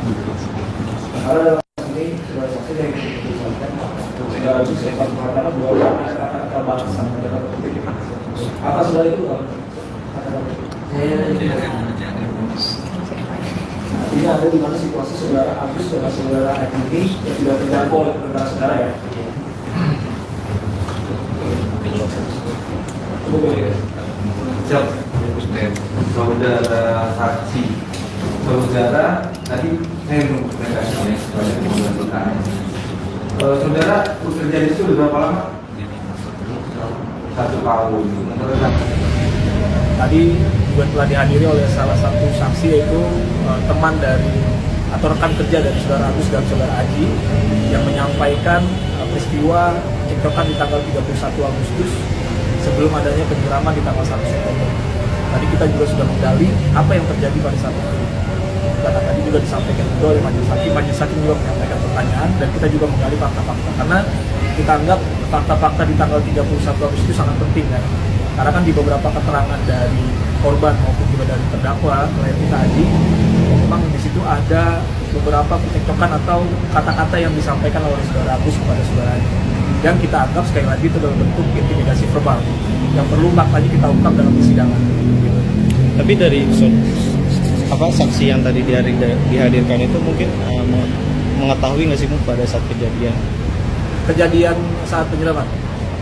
Karena dalam ini sudah saksi dari keputusan sudah harus sempat mengatakan bahwa ada batasan apa sudah itu ini ada di mana situasi saudara Agus dengan saudara ini yang tidak terjangkau oleh saudara saudara ya. Saudara saksi, saudara tadi saya mengucapkan sebanyak 9 tahun. Saudara bekerja di situ berapa lama? 1 tahun. Tadi juga telah dihadiri oleh salah satu saksi yaitu teman dari atau rekan kerja dari saudara Agus dan saudara Aji yang menyampaikan peristiwa cekcokan di tanggal 31 Agustus sebelum adanya penyiraman di tanggal 1 September. Tadi kita juga sudah menggali apa yang terjadi pada saat itu. Karena tadi juga disampaikan juga oleh majelis hakim juga menyampaikan pertanyaan dan kita juga menggali fakta-fakta karena kita anggap fakta-fakta di tanggal 31 Agustus itu sangat penting kan. Karena kan di beberapa keterangan dari korban maupun juga dari terdakwa klien kita Aji, memang di situ ada beberapa percekcokan atau kata-kata yang disampaikan oleh saudara Agus kepada saudara Aji. Yang kita anggap sekali lagi itu dalam bentuk intimidasi verbal yang perlu lagi kita ungkap dalam persidangan. Tapi dari saksi yang tadi dihadirkan itu mungkin mengetahui nggak sih pada saat kejadian saat penyiraman?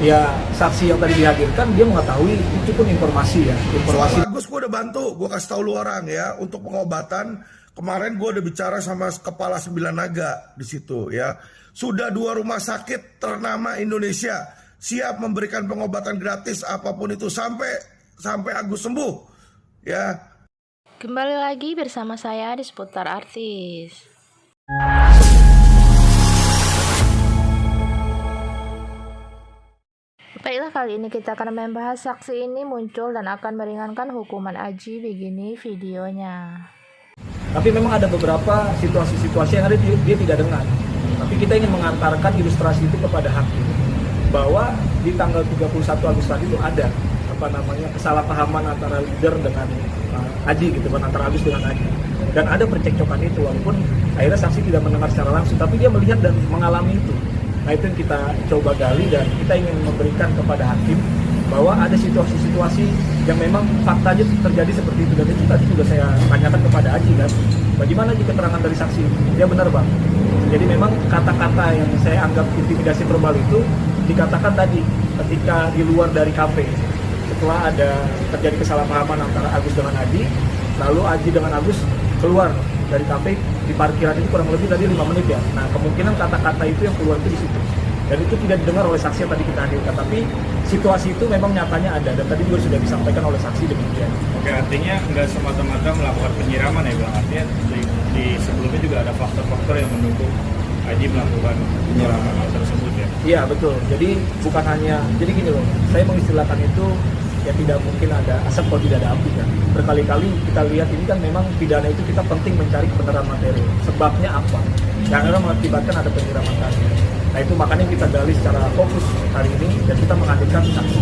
Ya saksi yang tadi dihadirkan dia mengetahui itu pun informasi ya, informasi. Bagus, gue udah bantu, gue kasih tahu lu orang ya untuk pengobatan. Kemarin gue udah bicara sama kepala 9 naga di situ ya. Sudah 2 rumah sakit ternama Indonesia siap memberikan pengobatan gratis apapun itu sampai Agus sembuh ya. Kembali lagi bersama saya di seputar artis. Baiklah, kali ini kita akan membahas saksi ini muncul dan akan meringankan hukuman Aji. Begini videonya. Tapi memang ada beberapa situasi-situasi yang ada dia tidak dengar. Tapi kita ingin mengantarkan ilustrasi itu kepada hakim bahwa di tanggal 31 Agustus tadi itu ada kesalahpahaman antara leader dengan Aji gitu kan, antara Agus dengan Aji. Dan ada percekcokan itu walaupun akhirnya saksi tidak mendengar secara langsung tapi dia melihat dan mengalami itu. Nah itu yang kita coba gali dan kita ingin memberikan kepada hakim bahwa ada situasi-situasi yang memang faktanya terjadi seperti itu. Dan itu tadi juga saya tanyakan kepada Aji kan, bagaimana jika keterangan dari saksi? Dia benar bang. Jadi memang kata-kata yang saya anggap intimidasi verbal itu dikatakan tadi ketika di luar dari kafe. Setelah ada terjadi kesalahpahaman antara Agus dengan Aji, lalu Aji dengan Agus keluar dari kafe di parkiran itu kurang lebih tadi 5 menit ya. Nah kemungkinan kata-kata itu yang keluar itu di situ dan itu tidak didengar oleh saksi yang tadi kita hadirkan. Tapi situasi itu memang nyatanya ada dan tadi juga sudah disampaikan oleh saksi demikian. Oke, artinya nggak semata-mata melakukan penyiraman ya bang. Artinya di sebelumnya juga ada faktor-faktor yang mendukung Aji melakukan penyiraman tersebut ya. Iya betul. Jadi bukan hanya jadi gini loh. Saya mengistilahkan itu ya tidak mungkin ada asap kalau tidak ada api kan. Berkali-kali kita lihat ini kan memang pidana itu kita penting mencari kebenaran materi. Sebabnya apa? Yang akan mengakibatkan ada penyiraman tadi. Nah itu makanya kita gali secara fokus hari ini dan kita menghadirkan saksi.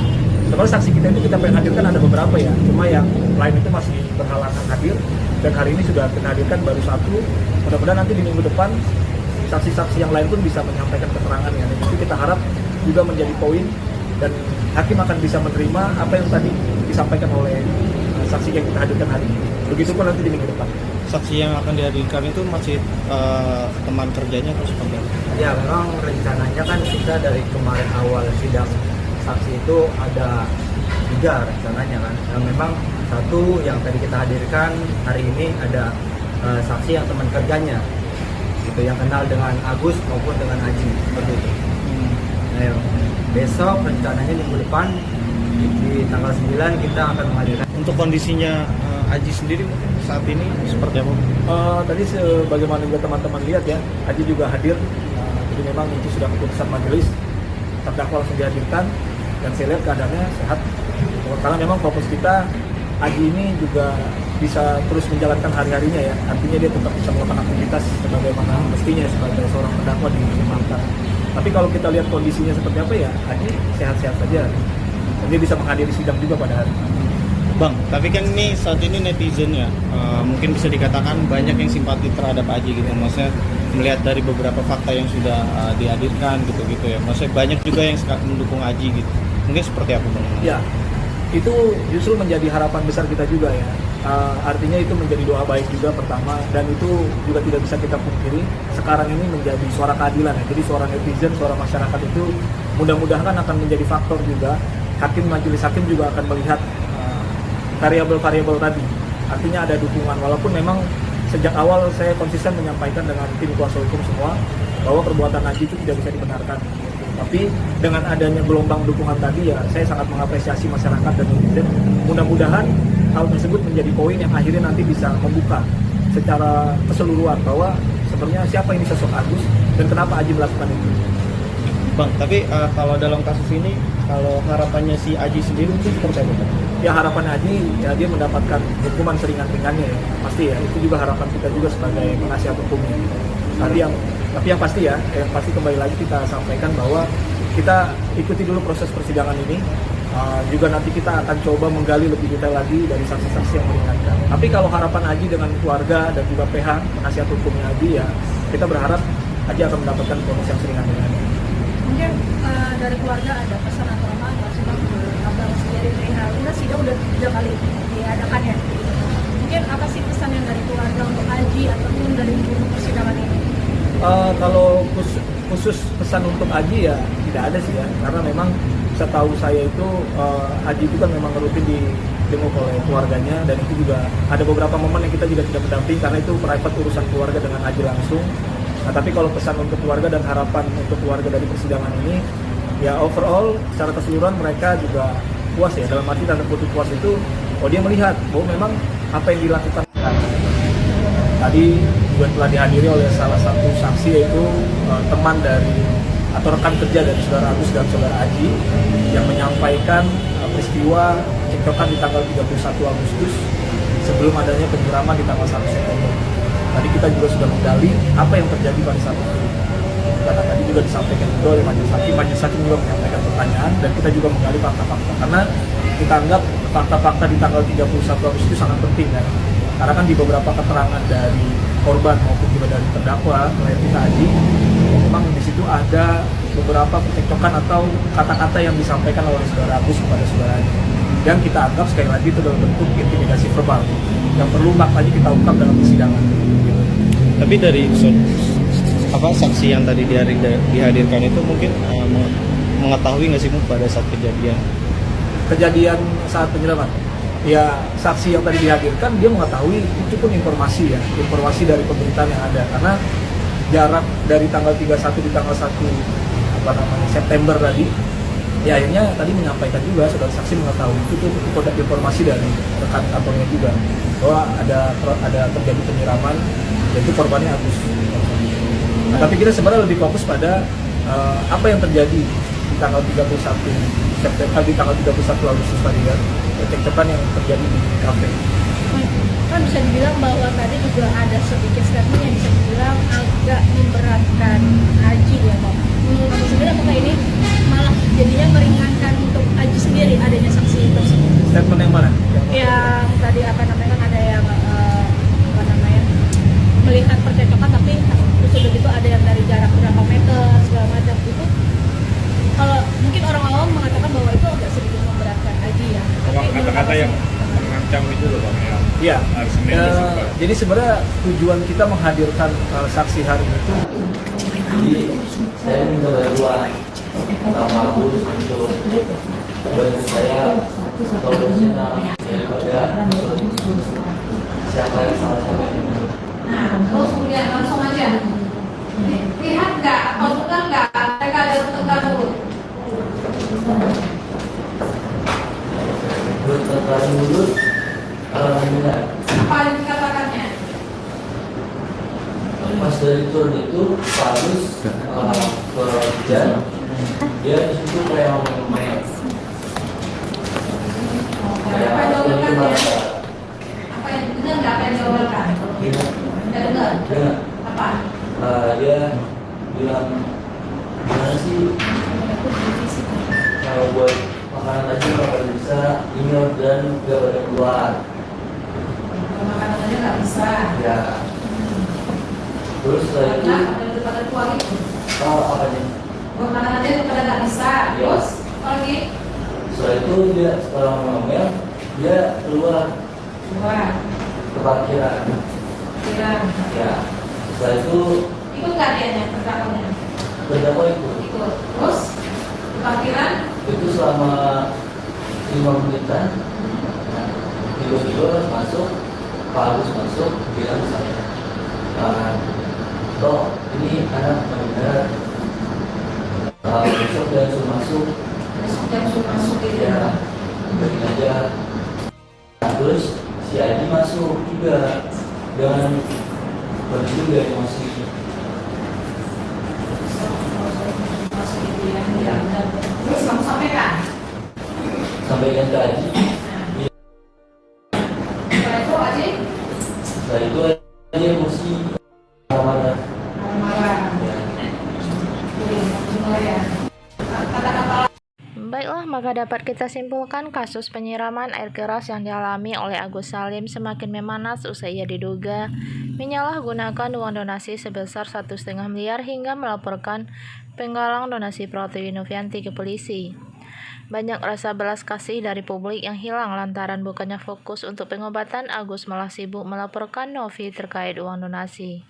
Sebenarnya saksi kita itu kita pengen hadirkan ada beberapa ya. Cuma yang lain itu masih berhalangan hadir dan hari ini sudah kita hadirkan baru 1. Mudah-mudahan nanti di minggu depan saksi-saksi yang lain pun bisa menyampaikan keterangannya. Dan itu kita harap juga menjadi poin dan hakim akan bisa menerima apa yang tadi disampaikan oleh saksi yang kita hadirkan hari ini. Begitupun nanti di minggu depan. Saksi yang akan dihadirkan itu masih teman kerjanya atau seperti apa? Ya memang rencananya kan kita dari kemarin awal sidang saksi itu ada 3 rencananya kan. Yang memang 1 yang tadi kita hadirkan hari ini ada saksi yang teman kerjanya gitu, yang kenal dengan Agus maupun dengan Aji seperti itu. Nah, besok rencananya minggu depan di tanggal 9 kita akan menghadirkan. Untuk kondisinya Aji sendiri mungkin saat ini seperti apa? Tadi sebagaimana juga teman-teman lihat ya, Aji juga hadir. Jadi memang itu sudah keputusan majelis, terdakwa langsung dihadirkan dan saya lihat keadaannya sehat. Karena memang fokus kita Aji ini juga bisa terus menjalankan hari-harinya ya. Artinya dia tetap bisa melakukan aktivitas sebagaimana mestinya sebagai seorang terdakwa di Sumatera. Tapi kalau kita lihat kondisinya seperti apa ya, Aji sehat-sehat saja. Dan dia bisa menghadiri sidang juga pada hari ini. Bang, tapi kan ini saat ini netizen ya, mungkin bisa dikatakan banyak yang simpati terhadap Aji gitu. Maksudnya melihat dari beberapa fakta yang sudah dihadirkan gitu-gitu ya. Maksudnya banyak juga yang mendukung Aji gitu. Mungkin seperti apa Bang? Ya, itu justru menjadi harapan besar kita juga ya. Artinya itu menjadi doa baik juga pertama, dan itu juga tidak bisa kita pungkiri. Sekarang ini menjadi suara keadilan ya. Jadi suara netizen, suara masyarakat itu mudah-mudahan akan menjadi faktor juga. Majelis hakim juga akan melihat variabel-variabel tadi. Artinya ada dukungan, walaupun memang sejak awal saya konsisten menyampaikan dengan tim kuasa hukum semua bahwa perbuatan Aji itu tidak bisa dibenarkan. Tapi dengan adanya gelombang dukungan tadi ya, saya sangat mengapresiasi masyarakat dan netizen. Mudah-mudahan hal tersebut menjadi poin yang akhirnya nanti bisa membuka secara keseluruhan bahwa sebenarnya siapa ini sosok Agus dan kenapa Aji melakukan itu. Bang, tapi kalau dalam kasus ini, kalau harapannya si Aji sendiri mungkin seperti apa? Ya harapan Aji ya dia mendapatkan hukuman seringan-ringannya ya, pasti ya, itu juga harapan kita juga sebagai penasihat hukumnya. Tapi yang pasti ya, yang pasti kembali lagi kita sampaikan bahwa kita ikuti dulu proses persidangan ini. Juga nanti kita akan coba menggali lebih detail lagi dari saksi-saksi yang meringankan. Tapi kalau harapan Aji dengan keluarga dan juga PH penasihat hukumnya Aji ya, kita berharap Aji akan mendapatkan vonis yang seringan-ringannya. Mungkin dari keluarga ada pesan atau apa nggak sih Bang? Abang sendiri perihal ini sidang udah 3 kali diadakan ya. Mungkin apa sih pesan yang dari keluarga untuk Aji ataupun dari persidangan ini? Kalau khusus pesan untuk Aji ya tidak ada sih ya, karena memang setahu saya itu Aji itu kan memang rutin dijenguk oleh keluarganya, dan itu juga ada beberapa momen yang kita juga tidak mendampingi karena itu private urusan keluarga dengan Aji langsung. Nah, tapi kalau pesan untuk keluarga dan harapan untuk keluarga dari persidangan ini, ya overall secara keseluruhan mereka juga puas ya, dalam arti tanda kutip puas itu, dia melihat bahwa memang apa yang dilakukan tadi juga telah dihadiri oleh salah satu saksi, yaitu teman dari atau rekan kerja dari saudara Agus dan saudara Aji yang menyampaikan peristiwa cekcokan di tanggal 31 Agustus sebelum adanya penyiraman di tanggal 1 September. Tadi kita juga sudah menggali apa yang terjadi pada saat itu. Karena tadi juga disampaikan juga oleh majelis hakim juga menyampaikan pertanyaan, dan kita juga menggali fakta-fakta. Karena kita anggap fakta-fakta di tanggal 31 Agustus itu sangat penting kan. Karena kan di beberapa keterangan dari korban maupun juga dari terdakwa klien kita Aji, memang di situ ada beberapa percekcokan atau kata-kata yang disampaikan oleh saudara Agus kepada saudara Aji. Dan kita anggap sekali lagi itu dalam bentuk intimidasi verbal yang perlu maknanya kita ungkap dalam persidangan. Tapi dari saksi yang tadi dihadirkan itu mungkin mengetahui nggak sih pada saat kejadian Saat penyiraman? Ya, saksi yang tadi dihadirkan dia mengetahui itu pun informasi dari pemberitaan yang ada, karena jarak dari tanggal 31 di tanggal 1 September tadi, ya akhirnya tadi menyampaikan juga saudara saksi mengetahui itu informasi dari rekan kantornya juga bahwa ada terjadi penyiraman, yaitu korbannya Agus. Nah, tapi kita sebenarnya lebih fokus pada apa yang terjadi di tanggal 31 September, di tanggal 31 Agustus tadi kan, cekcokan yang terjadi di kafe. Kan bisa dibilang bahwa tadi juga ada sedikit statement yang bisa dibilang agak memberatkan Aji ya Bang. Sebenarnya apakah ini malah jadinya meringankan untuk Aji sendiri adanya saksi tersebut? Statement yang mana? Yang tadi kan ada yang melihat percekcokan, tapi terus udah gitu ada yang dari jarak berapa meter segala macam itu. Kalau mungkin orang awam mengatakan bahwa itu agak sedikit memberatkan Aji ya. Kata-kata yang mengancam itu loh Bang ya. Iya. Jadi sebenarnya tujuan kita menghadirkan saksi hari itu. Jadi saya minta bantuan sama Agus untuk bantu saya solusinya daripada siapa yang salah siapa yang benar. Nah, terus kemudian langsung aja. Lihat nggak, atau dengar nggak, mereka ada bertengkar mulut. Bertengkar mulut, alhamdulillah. Apa yang dikatakannya? Pas dari turun itu Pak Agus ke Jan, dia disitu kayak main. Apa yang jawabannya? Apa yang dengar nggak apa yang jawabannya? Nggak dengar. Apa? Dia bilang gimana sih kalau buat makanan aja nggak pada bisa ingat dan nggak pada keluar. Makanan aja nggak bisa. Ya. Terus setelah itu Karena pada keluar itu. apa nih? Makanan aja pada nggak bisa. Ya. Terus apa lagi? Setelah itu dia setelah ngomel dia keluar Keluar. ke parkiran. Kira. Ya. Setelah itu Ikut nggak dianya perkapaannya? terdakwa itu Ikut. Terus di parkiran. itu selama 5 menitan tiba-tiba masuk Pak Agus masuk bilang saya toh ini anak benar besok dia suruh masuk Besok jam suruh masuk gitu. ya begini aja. Nah, terus si Adi masuk juga dengan begitu juga emosi. Masuk gitu ya. Ya. Terus kamu sampaikan. Sampaikan ke Adi. Setelah itu aja Setelah itu Adi emosi marah. marah. Ya. Mulai ya. Kata-kata Baiklah, maka dapat kita simpulkan kasus penyiraman air keras yang dialami oleh Agus Salim semakin memanas usai ia diduga menyalahgunakan uang donasi sebesar 1,5 miliar hingga melaporkan penggalang donasi Pratiwi Novianti ke polisi. Banyak rasa belas kasih dari publik yang hilang lantaran bukannya fokus untuk pengobatan, Agus malah sibuk melaporkan Novi terkait uang donasi.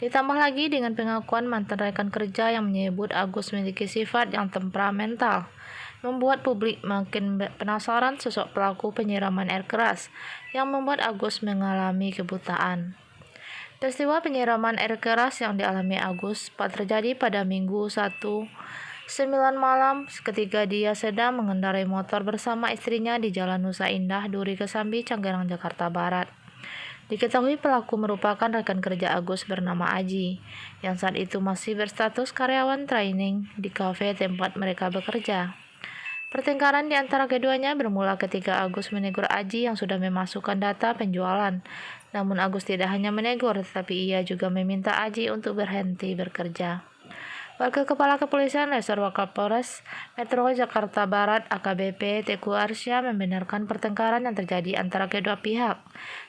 Ditambah lagi dengan pengakuan mantan rekan kerja yang menyebut Agus memiliki sifat yang temperamental, membuat publik makin penasaran sosok pelaku penyiraman air keras yang membuat Agus mengalami kebutaan. Peristiwa penyiraman air keras yang dialami Agus terjadi pada Minggu 1/9 malam ketika dia sedang mengendarai motor bersama istrinya di Jalan Nusa Indah, Duri Kesambi, Canggerang, Jakarta Barat. Diketahui pelaku merupakan rekan kerja Agus bernama Aji, yang saat itu masih berstatus karyawan training di kafe tempat mereka bekerja. Pertengkaran di antara keduanya bermula ketika Agus menegur Aji yang sudah memasukkan data penjualan. Namun Agus tidak hanya menegur, tetapi ia juga meminta Aji untuk berhenti bekerja. Wakil Kepala Kepolisian Resor Wakapolres Metro Jakarta Barat AKBP Teguh Arsya membenarkan pertengkaran yang terjadi antara kedua pihak.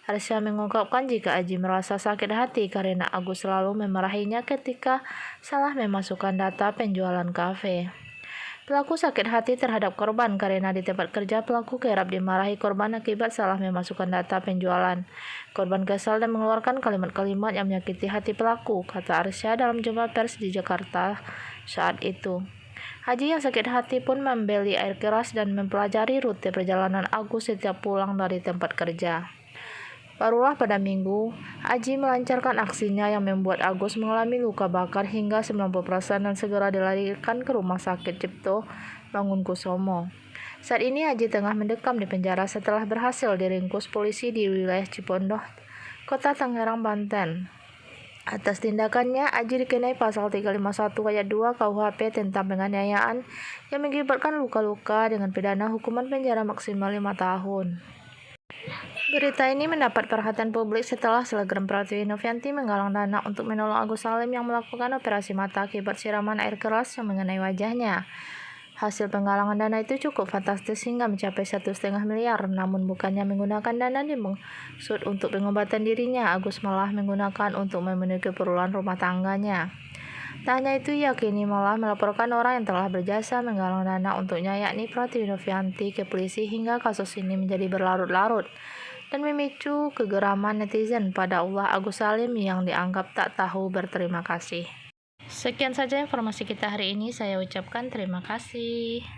Arsya mengungkapkan jika Aji merasa sakit hati karena Agus selalu memarahinya ketika salah memasukkan data penjualan kafe. Pelaku sakit hati terhadap korban karena di tempat kerja pelaku kerap dimarahi korban akibat salah memasukkan data penjualan. Korban kesal dan mengeluarkan kalimat-kalimat yang menyakiti hati pelaku, kata Arsya dalam jumpa pers di Jakarta saat itu. Aji yang sakit hati pun membeli air keras dan mempelajari rute perjalanan Agus setiap pulang dari tempat kerja. Barulah pada Minggu, Aji melancarkan aksinya yang membuat Agus mengalami luka bakar hingga 90% dan segera dilarikan ke Rumah Sakit Cipto Mangunkusumo. Saat ini Aji tengah mendekam di penjara setelah berhasil diringkus polisi di wilayah Cipondoh, Kota Tangerang, Banten. Atas tindakannya, Aji dikenai pasal 351 ayat 2 KUHP tentang penganiayaan yang mengakibatkan luka-luka dengan pidana hukuman penjara maksimal 5 tahun. Berita ini mendapat perhatian publik setelah selebgram Pratiwi Novianti menggalang dana untuk menolong Agus Salim yang melakukan operasi mata akibat siraman air keras yang mengenai wajahnya. Hasil penggalangan dana itu cukup fantastis hingga mencapai 1,5 miliar, namun bukannya menggunakan dana dimaksud untuk pengobatan dirinya, Agus malah menggunakan untuk memenuhi keperluan rumah tangganya. Tak hanya itu, ia kini malah melaporkan orang yang telah berjasa menggalang dana untuknya, yakni Pratiwi Novianti, ke polisi hingga kasus ini menjadi berlarut-larut dan memicu kegeraman netizen pada ulah Agus Salim yang dianggap tak tahu berterima kasih. Sekian saja informasi kita hari ini, saya ucapkan terima kasih.